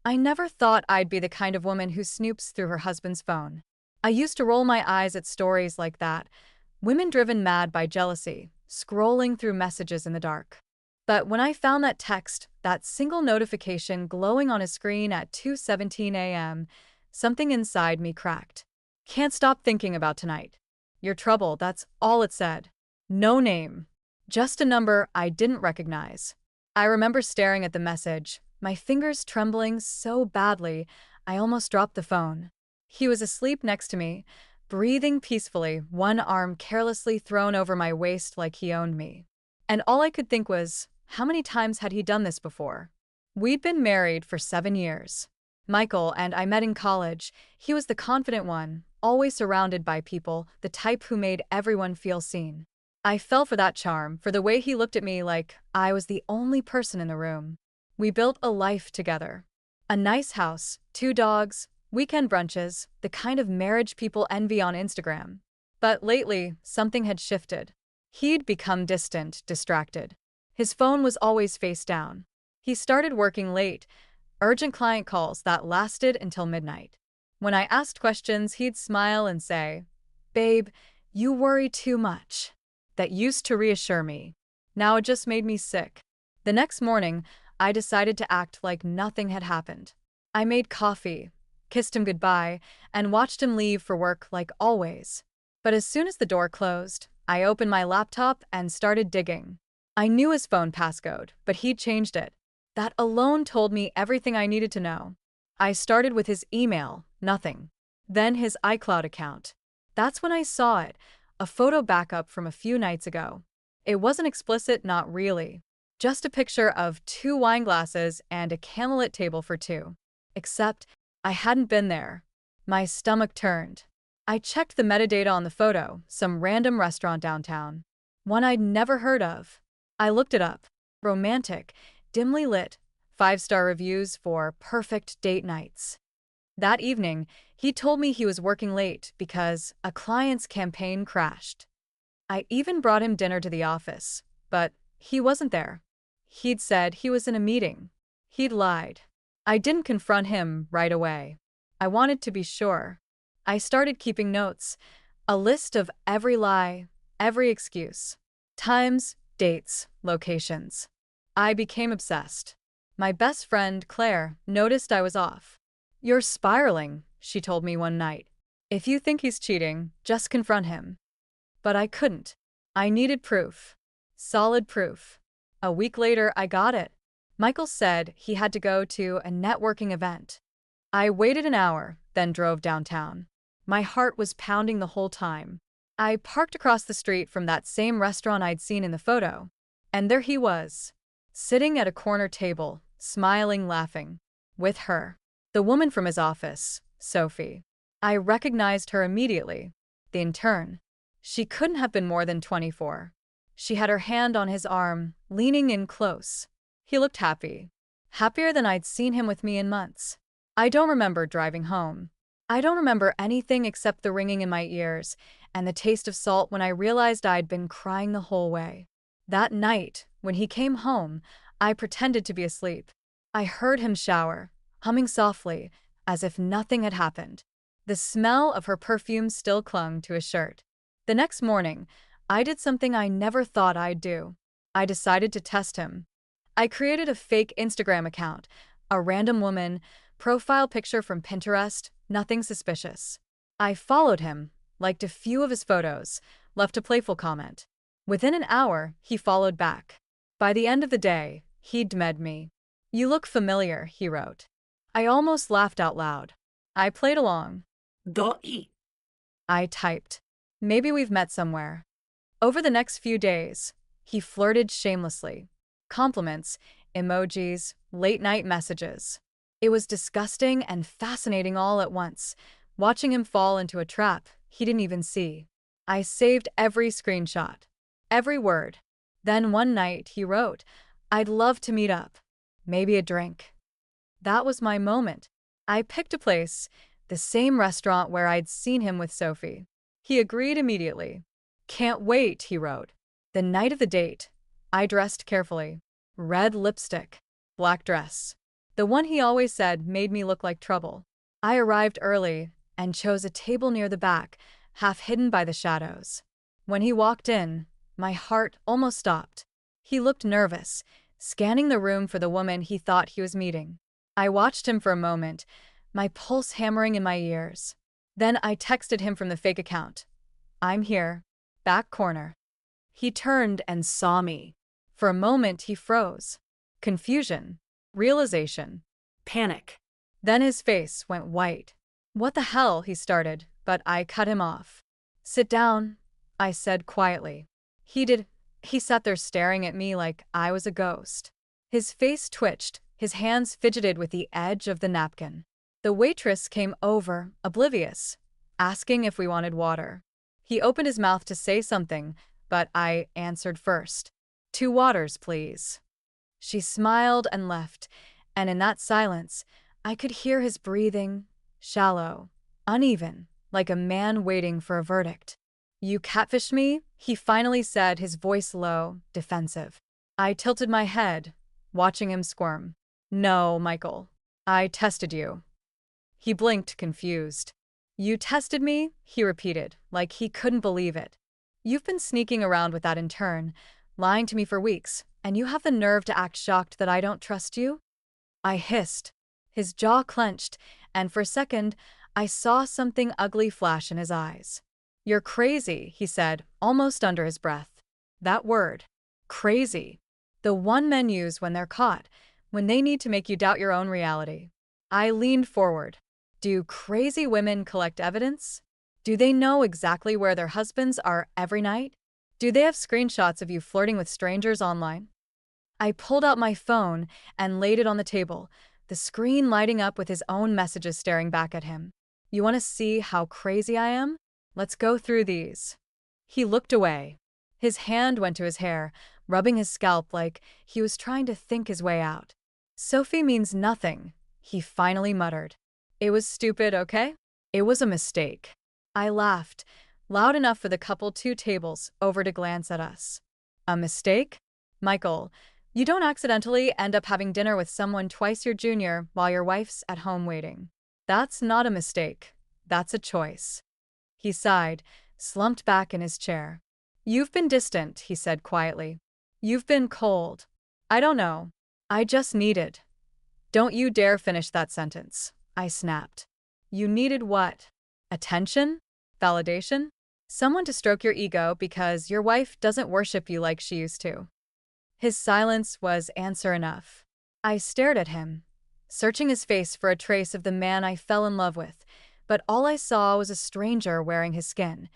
I never thought I'd be the kind of woman who snoops through her husband's phone. I used to roll my eyes at stories like that, women driven mad by jealousy, scrolling through messages in the dark. But when I found that text, that single notification glowing on his screen at 2:17 a.m., something inside me cracked. Can't stop thinking about tonight. Your trouble, that's all it said. No name. Just a number I didn't recognize. I remember staring at the message, my fingers trembling so badly I almost dropped the phone. He was asleep next to me, breathing peacefully, one arm carelessly thrown over my waist like he owned me. And all I could think was, how many times had he done this before? We'd been married for 7 years. Michael and I met in college. He was the confident one, always surrounded by people, the type who made everyone feel seen. I fell for that charm, for the way he looked at me like I was the only person in the room. We built a life together. A nice house, 2 dogs, weekend brunches, the kind of marriage people envy on Instagram. But lately, something had shifted. He'd become distant, distracted. His phone was always face down. He started working late, urgent client calls that lasted until midnight. When I asked questions, he'd smile and say, "Babe, you worry too much." That used to reassure me. Now it just made me sick. The next morning, I decided to act like nothing had happened. I made coffee, kissed him goodbye, and watched him leave for work like always. But as soon as the door closed, I opened my laptop and started digging. I knew his phone passcode, but he'd changed it. That alone told me everything I needed to know. I started with his email, nothing. Then his iCloud account. That's when I saw it, a photo backup from a few nights ago. It wasn't explicit, not really. Just a picture of 2 wine glasses and a candlelit table for 2. Except, I hadn't been there. My stomach turned. I checked the metadata on the photo, some random restaurant downtown. One I'd never heard of. I looked it up. Romantic, dimly lit, 5-star reviews for perfect date nights. That evening, he told me he was working late because a client's campaign crashed. I even brought him dinner to the office, but he wasn't there. He'd said he was in a meeting. He'd lied. I didn't confront him right away. I wanted to be sure. I started keeping notes, a list of every lie, every excuse. Times, dates, locations. I became obsessed. My best friend, Claire, noticed I was off. "You're spiraling," she told me one night. "If you think he's cheating, just confront him." But I couldn't. I needed proof. Solid proof. A week later, I got it. Michael said he had to go to a networking event. I waited an hour, then drove downtown. My heart was pounding the whole time. I parked across the street from that same restaurant I'd seen in the photo. And there he was, sitting at a corner table, smiling, laughing. With her. The woman from his office, Sophie. I recognized her immediately. The intern. She couldn't have been more than 24. She had her hand on his arm, leaning in close. He looked happy. Happier than I'd seen him with me in months. I don't remember driving home. I don't remember anything except the ringing in my ears and the taste of salt when I realized I'd been crying the whole way. That night, when he came home, I pretended to be asleep. I heard him shower, humming softly, as if nothing had happened. The smell of her perfume still clung to his shirt. The next morning, I did something I never thought I'd do. I decided to test him. I created a fake Instagram account, a random woman, profile picture from Pinterest, nothing suspicious. I followed him, liked a few of his photos, left a playful comment. Within an hour, he followed back. By the end of the day, he'd DM'd me. "You look familiar," he wrote. I almost laughed out loud. I played along. Don't eat. I typed. "Maybe we've met somewhere." Over the next few days, he flirted shamelessly. Compliments, emojis, late-night messages. It was disgusting and fascinating all at once, watching him fall into a trap he didn't even see. I saved every screenshot, every word. Then one night he wrote, "I'd love to meet up. Maybe a drink." That was my moment. I picked a place, the same restaurant where I'd seen him with Sophie. He agreed immediately. "Can't wait," he wrote. The night of the date, I dressed carefully. Red lipstick, black dress. The one he always said made me look like trouble. I arrived early and chose a table near the back, half hidden by the shadows. When he walked in, my heart almost stopped. He looked nervous, scanning the room for the woman he thought he was meeting. I watched him for a moment, my pulse hammering in my ears. Then I texted him from the fake account. "I'm here. Back corner." He turned and saw me. For a moment he froze. Confusion. Realization. Panic. Then his face went white. "What the hell?" he started, but I cut him off. "Sit down," I said quietly. He sat there staring at me like I was a ghost. His face twitched, his hands fidgeted with the edge of the napkin. The waitress came over, oblivious, asking if we wanted water. He opened his mouth to say something, but I answered first. "2 waters, please." She smiled and left, and in that silence, I could hear his breathing, shallow, uneven, like a man waiting for a verdict. "You catfished me?" he finally said, his voice low, defensive. I tilted my head, watching him squirm. "No, Michael. I tested you." He blinked, confused. "You tested me?" he repeated, like he couldn't believe it. "You've been sneaking around with that intern, lying to me for weeks, and you have the nerve to act shocked that I don't trust you?" I hissed. His jaw clenched, and for a second, I saw something ugly flash in his eyes. "You're crazy," he said, almost under his breath. That word. Crazy. The one men use when they're caught, when they need to make you doubt your own reality. I leaned forward. Do crazy women collect evidence? Do they know exactly where their husbands are every night? Do they have screenshots of you flirting with strangers online? I pulled out my phone and laid it on the table, the screen lighting up with his own messages staring back at him. "You want to see how crazy I am? Let's go through these." He looked away. His hand went to his hair, rubbing his scalp like he was trying to think his way out. "Sophie means nothing," he finally muttered. "It was stupid, okay? It was a mistake." I laughed, loud enough for the couple 2 tables over to glance at us. "A mistake? Michael, you don't accidentally end up having dinner with someone twice your junior while your wife's at home waiting. That's not a mistake. That's a choice." He sighed, slumped back in his chair. "You've been distant," he said quietly. "You've been cold. I don't know. I just needed." "Don't you dare finish that sentence," I snapped. "You needed what? Attention? Validation? Someone to stroke your ego because your wife doesn't worship you like she used to." His silence was answer enough. I stared at him, searching his face for a trace of the man I fell in love with, but all I saw was a stranger wearing his skin.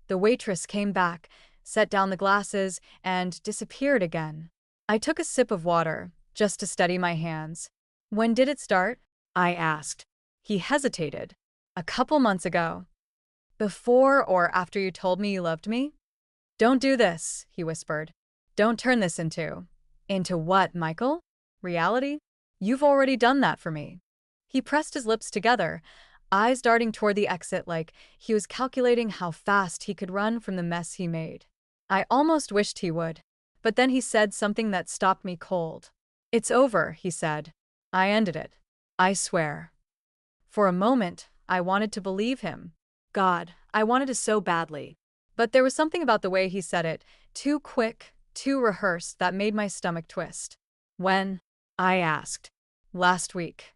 The waitress came back, set down the glasses, and disappeared again. I took a sip of water, just to steady my hands. "When did it start?" I asked. He hesitated. "A couple months ago." "Before or after you told me you loved me?" "Don't do this," he whispered. "Don't turn this into..." "Into what, Michael? Reality? You've already done that for me." He pressed his lips together, eyes darting toward the exit like he was calculating how fast he could run from the mess he made. I almost wished he would, but then he said something that stopped me cold. "It's over," he said. "I ended it. I swear." For a moment, I wanted to believe him. God, I wanted to so badly. But there was something about the way he said it, too quick, too rehearsed, that made my stomach twist. "When?" I asked. "Last week."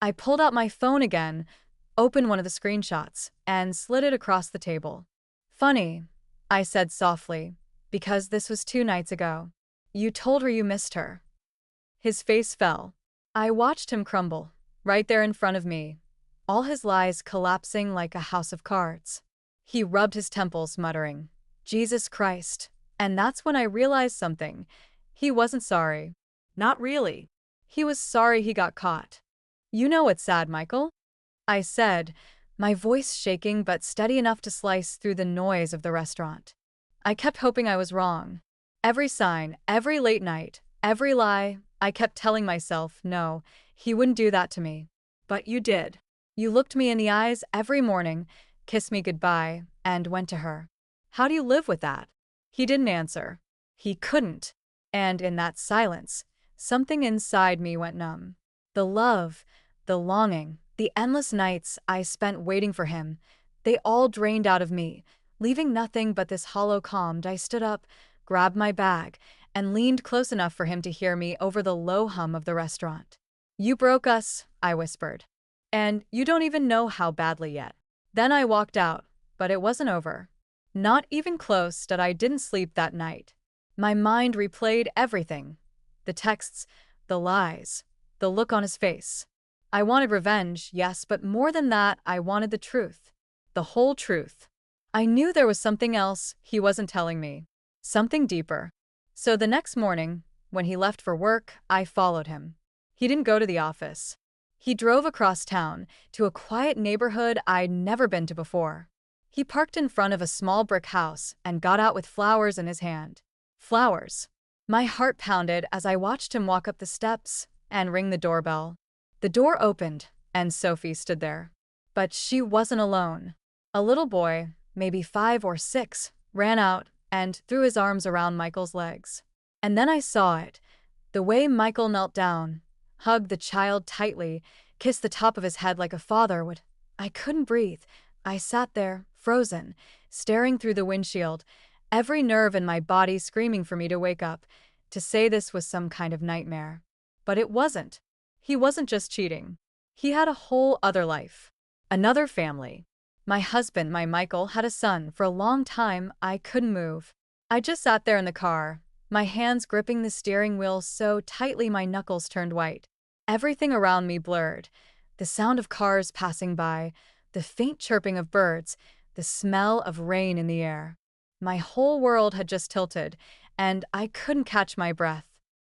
I pulled out my phone again, opened one of the screenshots, and slid it across the table. "Funny," I said softly, "because this was 2 nights ago. You told her you missed her." His face fell. I watched him crumble, right there in front of me, all his lies collapsing like a house of cards. He rubbed his temples, muttering, "Jesus Christ." And that's when I realized something. He wasn't sorry. Not really. He was sorry he got caught. "You know what's sad, Michael?" I said, my voice shaking but steady enough to slice through the noise of the restaurant. I kept hoping I was wrong. Every sign, every late night, every lie, I kept telling myself, no, he wouldn't do that to me. But you did. You looked me in the eyes every morning, kissed me goodbye, and went to her. How do you live with that? He didn't answer. He couldn't. And in that silence, something inside me went numb. The love, the longing, the endless nights I spent waiting for him, they all drained out of me, leaving nothing but this hollow calm. I stood up, grabbed my bag, and leaned close enough for him to hear me over the low hum of the restaurant. "You broke us," I whispered. "And you don't even know how badly yet." Then I walked out, but it wasn't over. Not even close. That I didn't sleep that night. My mind replayed everything. The texts, the lies, the look on his face. I wanted revenge, yes, but more than that, I wanted the truth. The whole truth. I knew there was something else he wasn't telling me. Something deeper. So the next morning, when he left for work, I followed him. He didn't go to the office. He drove across town to a quiet neighborhood I'd never been to before. He parked in front of a small brick house and got out with flowers in his hand. Flowers. My heart pounded as I watched him walk up the steps and ring the doorbell. The door opened, and Sophie stood there. But she wasn't alone. A little boy, maybe 5 or 6, ran out and threw his arms around Michael's legs. And then I saw it. The way Michael knelt down, hugged the child tightly, kissed the top of his head like a father would. I couldn't breathe. I sat there, frozen, staring through the windshield, every nerve in my body screaming for me to wake up, to say this was some kind of nightmare. But it wasn't. He wasn't just cheating. He had a whole other life. Another family. My husband, my Michael, had a son. For a long time, I couldn't move. I just sat there in the car, my hands gripping the steering wheel so tightly my knuckles turned white. Everything around me blurred. The sound of cars passing by, the faint chirping of birds, the smell of rain in the air. My whole world had just tilted, and I couldn't catch my breath.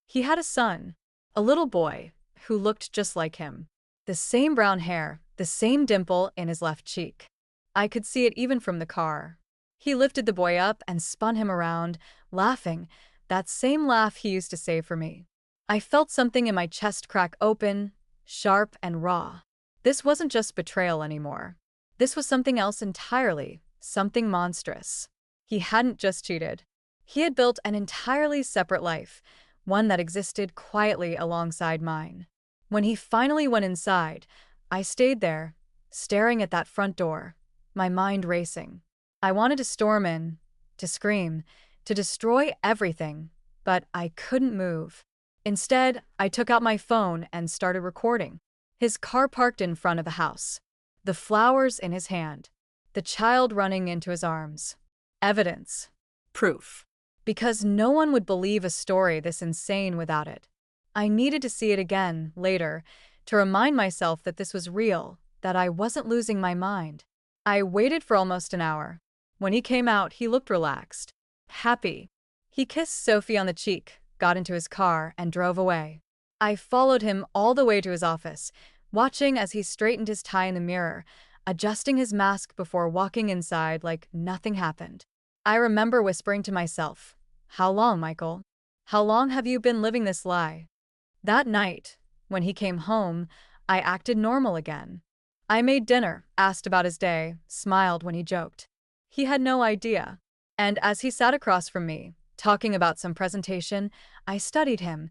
He had a son, a little boy, who looked just like him. The same brown hair, the same dimple in his left cheek. I could see it even from the car. He lifted the boy up and spun him around, laughing, that same laugh he used to save for me. I felt something in my chest crack open, sharp and raw. This wasn't just betrayal anymore. This was something else entirely, something monstrous. He hadn't just cheated. He had built an entirely separate life, one that existed quietly alongside mine. When he finally went inside, I stayed there, staring at that front door, my mind racing. I wanted to storm in, to scream, to destroy everything, but I couldn't move. Instead, I took out my phone and started recording. His car parked in front of the house. The flowers in his hand. The child running into his arms. Evidence. Proof. Because no one would believe a story this insane without it. I needed to see it again, later, to remind myself that this was real, that I wasn't losing my mind. I waited for almost an hour. When he came out, he looked relaxed. Happy. He kissed Sophie on the cheek, got into his car, and drove away. I followed him all the way to his office, watching as he straightened his tie in the mirror, adjusting his mask before walking inside like nothing happened. I remember whispering to myself, "How long, Michael? How long have you been living this lie?" That night, when he came home, I acted normal again. I made dinner, asked about his day, smiled when he joked. He had no idea. And as he sat across from me, talking about some presentation, I studied him,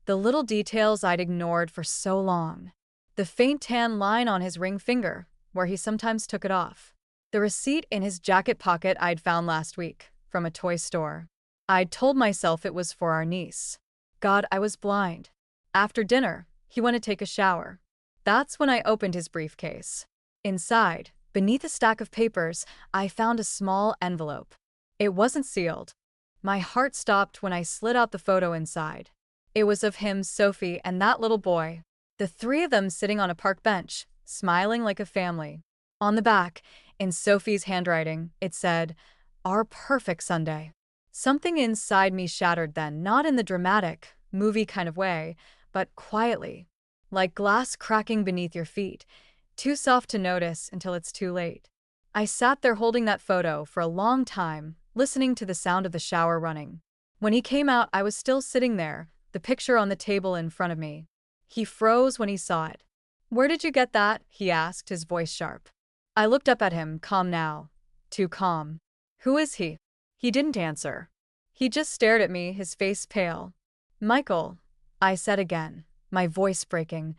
the little details I'd ignored for so long. The faint tan line on his ring finger, where he sometimes took it off. The receipt in his jacket pocket I'd found last week, from a toy store. I'd told myself it was for our niece. God, I was blind. After dinner, he went to take a shower. That's when I opened his briefcase. Inside, beneath a stack of papers, I found a small envelope. It wasn't sealed. My heart stopped when I slid out the photo inside. It was of him, Sophie, and that little boy. The 3 of them sitting on a park bench, smiling like a family. On the back, in Sophie's handwriting, it said, "Our perfect Sunday." Something inside me shattered then, not in the dramatic, movie kind of way, but quietly. Like glass cracking beneath your feet, too soft to notice until it's too late. I sat there holding that photo for a long time, listening to the sound of the shower running. When he came out, I was still sitting there, the picture on the table in front of me. He froze when he saw it. "Where did you get that?" he asked, his voice sharp. I looked up at him, calm now. Too calm. "Who is he?" He didn't answer. He just stared at me, his face pale. "Michael," I said again, my voice breaking,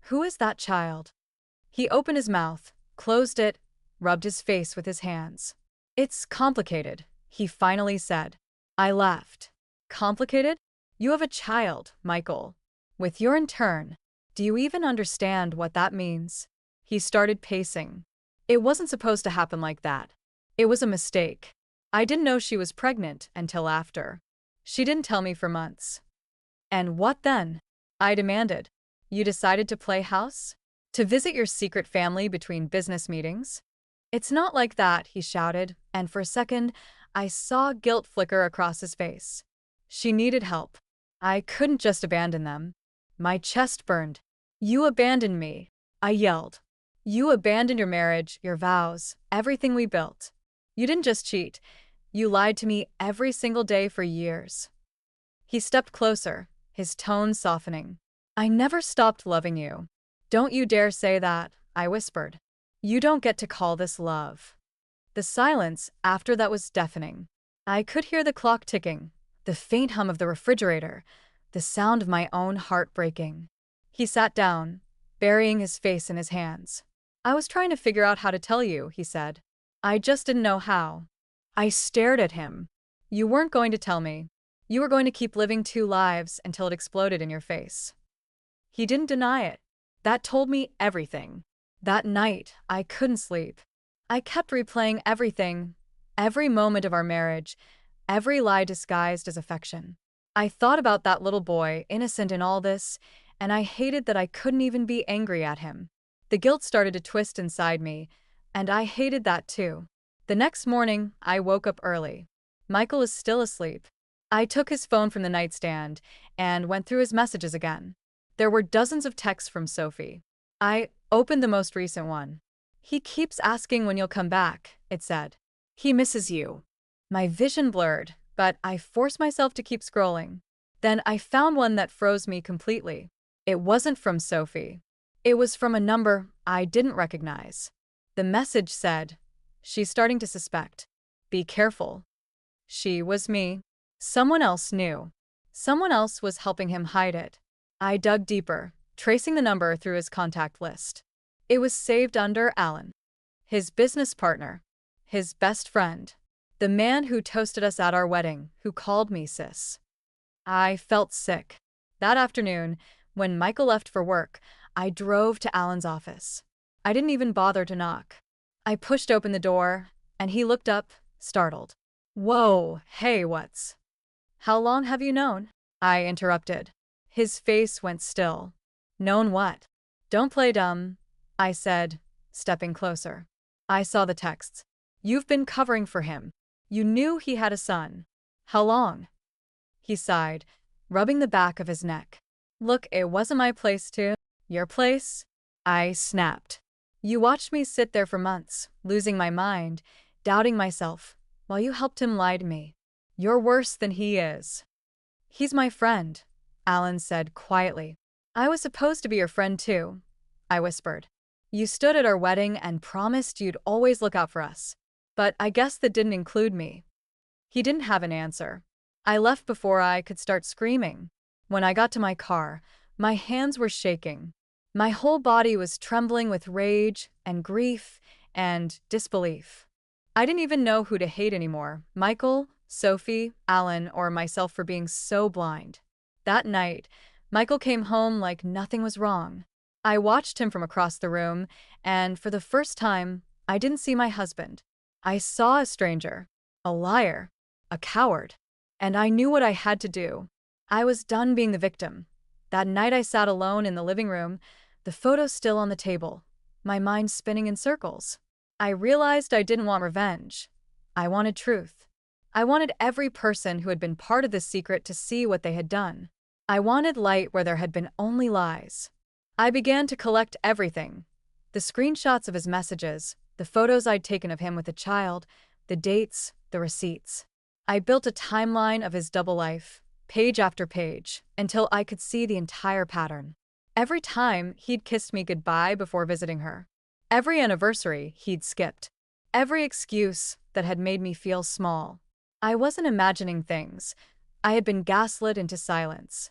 Who is that child? He opened his mouth, closed it, rubbed his face with his hands. It's complicated, he finally said. I laughed. Complicated? You have a child, Michael. With your intern. Do you even understand what that means? He started pacing. It wasn't supposed to happen like that. It was a mistake. I didn't know she was pregnant until after. She didn't tell me for months. And what then? I demanded. You decided to play house? To visit your secret family between business meetings? It's not like that, he shouted, and for a second, I saw guilt flicker across his face. She needed help. I couldn't just abandon them. My chest burned. You abandoned me, I yelled. You abandoned your marriage, your vows, everything we built. You didn't just cheat. You lied to me every single day for years. He stepped closer, his tone softening. I never stopped loving you. Don't you dare say that, I whispered. You don't get to call this love. The silence after that was deafening. I could hear the clock ticking, the faint hum of the refrigerator, the sound of my own heart breaking. He sat down, burying his face in his hands. I was trying to figure out how to tell you, he said. I just didn't know how. I stared at him. You weren't going to tell me. You were going to keep living two lives until it exploded in your face. He didn't deny it. That told me everything. That night, I couldn't sleep. I kept replaying everything, every moment of our marriage, every lie disguised as affection. I thought about that little boy, innocent in all this, and I hated that I couldn't even be angry at him. The guilt started to twist inside me, and I hated that too. The next morning, I woke up early. Michael was still asleep. I took his phone from the nightstand and went through his messages again. There were dozens of texts from Sophie. I opened the most recent one. He keeps asking when you'll come back, it said. He misses you. My vision blurred, but I forced myself to keep scrolling. Then I found one that froze me completely. It wasn't from Sophie. It was from a number I didn't recognize. The message said, she's starting to suspect. Be careful. She was me. Someone else knew. Someone else was helping him hide it. I dug deeper, tracing the number through his contact list. It was saved under Alan, his business partner, his best friend, the man who toasted us at our wedding, who called me sis. I felt sick. That afternoon, when Michael left for work, I drove to Alan's office. I didn't even bother to knock. I pushed open the door, and he looked up, startled. Whoa, hey, what's? How long have you known? I interrupted. His face went still. Known what? Don't play dumb, I said, stepping closer. I saw the texts. You've been covering for him. You knew he had a son. How long? He sighed, rubbing the back of his neck. Look, it wasn't my place to. Your place? I snapped. You watched me sit there for months, losing my mind, doubting myself, while you helped him lie to me. You're worse than he is. He's my friend, Alan said quietly. I was supposed to be your friend too, I whispered. You stood at our wedding and promised you'd always look out for us. But I guess that didn't include me. He didn't have an answer. I left before I could start screaming. When I got to my car, my hands were shaking. My whole body was trembling with rage and grief and disbelief. I didn't even know who to hate anymore, Michael, Sophie, Alan, or myself for being so blind. That night, Michael came home like nothing was wrong. I watched him from across the room, and for the first time, I didn't see my husband. I saw a stranger, a liar, a coward, and I knew what I had to do. I was done being the victim. That night I sat alone in the living room, the photo still on the table, my mind spinning in circles. I realized I didn't want revenge. I wanted truth. I wanted every person who had been part of this secret to see what they had done. I wanted light where there had been only lies. I began to collect everything. The screenshots of his messages, the photos I'd taken of him with a child, the dates, the receipts. I built a timeline of his double life, page after page, until I could see the entire pattern. Every time he'd kissed me goodbye before visiting her. Every anniversary he'd skipped. Every excuse that had made me feel small. I wasn't imagining things. I had been gaslit into silence.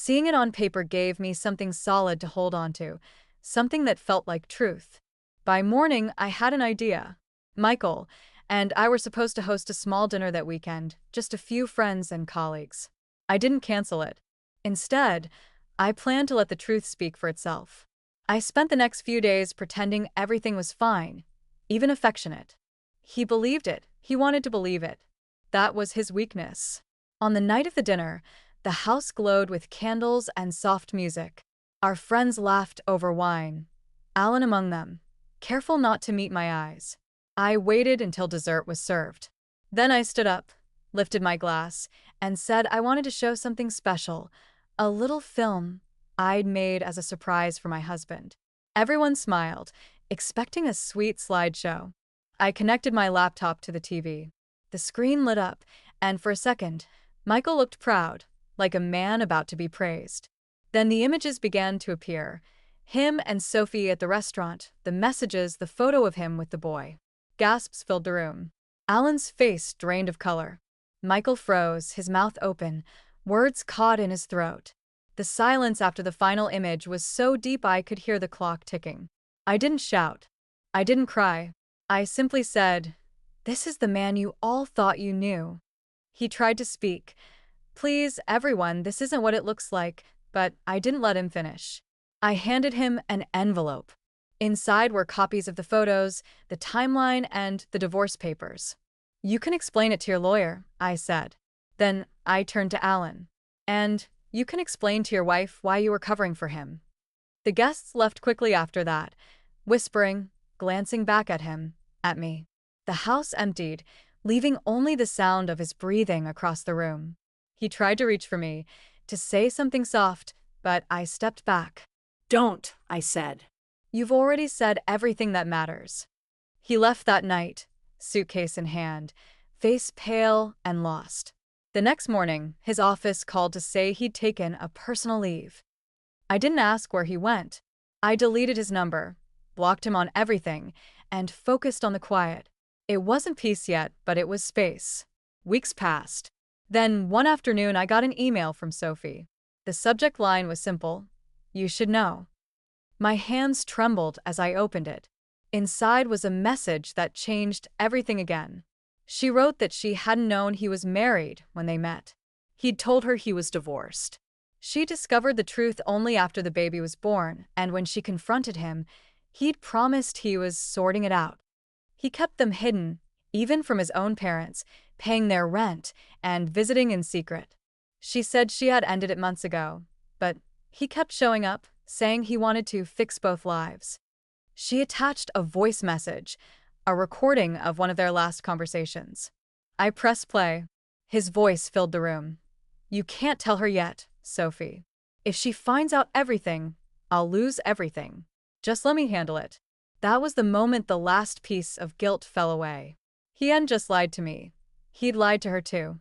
Seeing it on paper gave me something solid to hold on to, something that felt like truth. By morning, I had an idea. Michael and I were supposed to host a small dinner that weekend, just a few friends and colleagues. I didn't cancel it. Instead, I planned to let the truth speak for itself. I spent the next few days pretending everything was fine, even affectionate. He believed it. He wanted to believe it. That was his weakness. On the night of the dinner, the house glowed with candles and soft music. Our friends laughed over wine, Alan among them, careful not to meet my eyes. I waited until dessert was served. Then I stood up, lifted my glass, and said I wanted to show something special, a little film I'd made as a surprise for my husband. Everyone smiled, expecting a sweet slideshow. I connected my laptop to the TV. The screen lit up, and for a second, Michael looked proud, like a man about to be praised. Then the images began to appear. Him and Sophie at the restaurant, the messages, the photo of him with the boy. Gasps filled the room. Alan's face drained of color. Michael froze, his mouth open, words caught in his throat. The silence after the final image was so deep I could hear the clock ticking. I didn't shout. I didn't cry. I simply said, "This is the man you all thought you knew." He tried to speak. "Please, everyone, this isn't what it looks like," but I didn't let him finish. I handed him an envelope. Inside were copies of the photos, the timeline, and the divorce papers. "You can explain it to your lawyer," I said. Then I turned to Alan. "And you can explain to your wife why you were covering for him." The guests left quickly after that, whispering, glancing back at him, at me. The house emptied, leaving only the sound of his breathing across the room. He tried to reach for me, to say something soft, but I stepped back. "Don't," I said. "You've already said everything that matters." He left that night, suitcase in hand, face pale and lost. The next morning, his office called to say he'd taken a personal leave. I didn't ask where he went. I deleted his number, blocked him on everything, and focused on the quiet. It wasn't peace yet, but it was space. Weeks passed. Then, one afternoon, I got an email from Sophie. The subject line was simple: "You should know." My hands trembled as I opened it. Inside was a message that changed everything again. She wrote that she hadn't known he was married when they met. He'd told her he was divorced. She discovered the truth only after the baby was born, and when she confronted him, he'd promised he was sorting it out. He kept them hidden, even from his own parents, paying their rent and visiting in secret. She said she had ended it months ago, but he kept showing up, saying he wanted to fix both lives. She attached a voice message, a recording of one of their last conversations. I pressed play. His voice filled the room. "You can't tell her yet, Sophie. If she finds out everything, I'll lose everything. Just let me handle it." That was the moment the last piece of guilt fell away. He hadn't just lied to me. He'd lied to her too.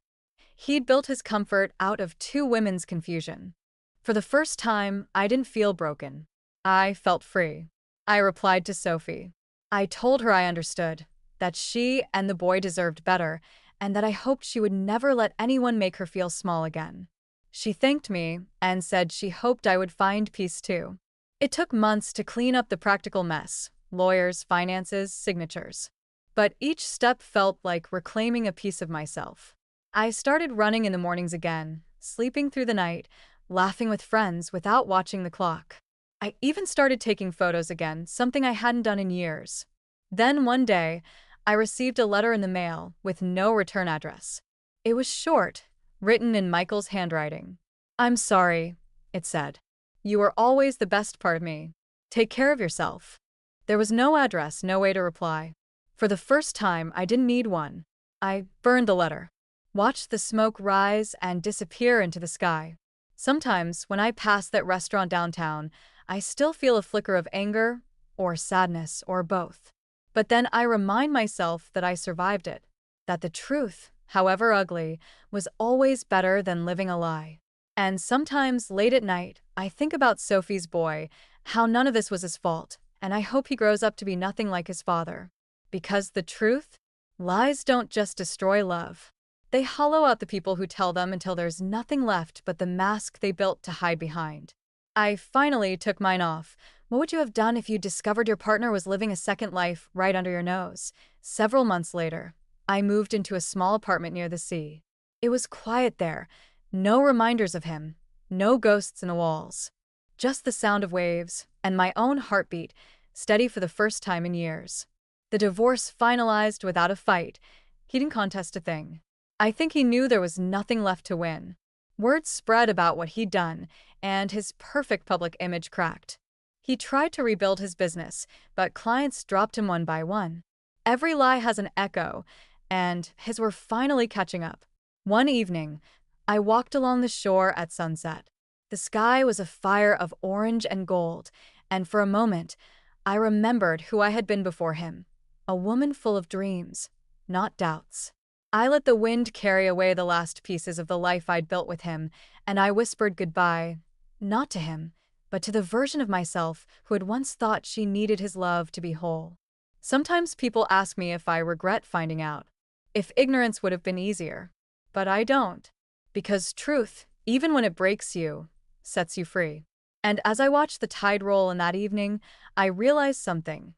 He'd built his comfort out of two women's confusion. For the first time, I didn't feel broken. I felt free. I replied to Sophie. I told her I understood, that she and the boy deserved better, and that I hoped she would never let anyone make her feel small again. She thanked me and said she hoped I would find peace too. It took months to clean up the practical mess: lawyers, finances, signatures. But each step felt like reclaiming a piece of myself. I started running in the mornings again, sleeping through the night, laughing with friends without watching the clock. I even started taking photos again, something I hadn't done in years. Then one day, I received a letter in the mail with no return address. It was short, written in Michael's handwriting. "I'm sorry," it said. "You were always the best part of me. Take care of yourself." There was no address, no way to reply. For the first time, I didn't need one. I burned the letter, watched the smoke rise and disappear into the sky. Sometimes, when I pass that restaurant downtown, I still feel a flicker of anger, or sadness, or both. But then I remind myself that I survived it, that the truth, however ugly, was always better than living a lie. And sometimes, late at night, I think about Sophie's boy, how none of this was his fault, and I hope he grows up to be nothing like his father. Because the truth? Lies don't just destroy love. They hollow out the people who tell them until there's nothing left but the mask they built to hide behind. I finally took mine off. What would you have done if you discovered your partner was living a second life right under your nose? Several months later, I moved into a small apartment near the sea. It was quiet there, no reminders of him, no ghosts in the walls. Just the sound of waves and my own heartbeat, steady for the first time in years. The divorce finalized without a fight. He didn't contest a thing. I think he knew there was nothing left to win. Word spread about what he'd done, and his perfect public image cracked. He tried to rebuild his business, but clients dropped him one by one. Every lie has an echo, and his were finally catching up. One evening, I walked along the shore at sunset. The sky was a fire of orange and gold, and for a moment, I remembered who I had been before him. A woman full of dreams, not doubts. I let the wind carry away the last pieces of the life I'd built with him, and I whispered goodbye, not to him, but to the version of myself who had once thought she needed his love to be whole. Sometimes people ask me if I regret finding out, if ignorance would have been easier. But I don't. Because truth, even when it breaks you, sets you free. And as I watched the tide roll in that evening, I realized something.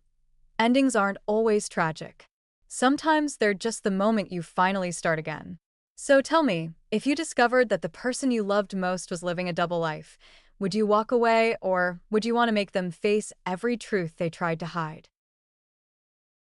Endings aren't always tragic. Sometimes they're just the moment you finally start again. So tell me, if you discovered that the person you loved most was living a double life, would you walk away or would you want to make them face every truth they tried to hide?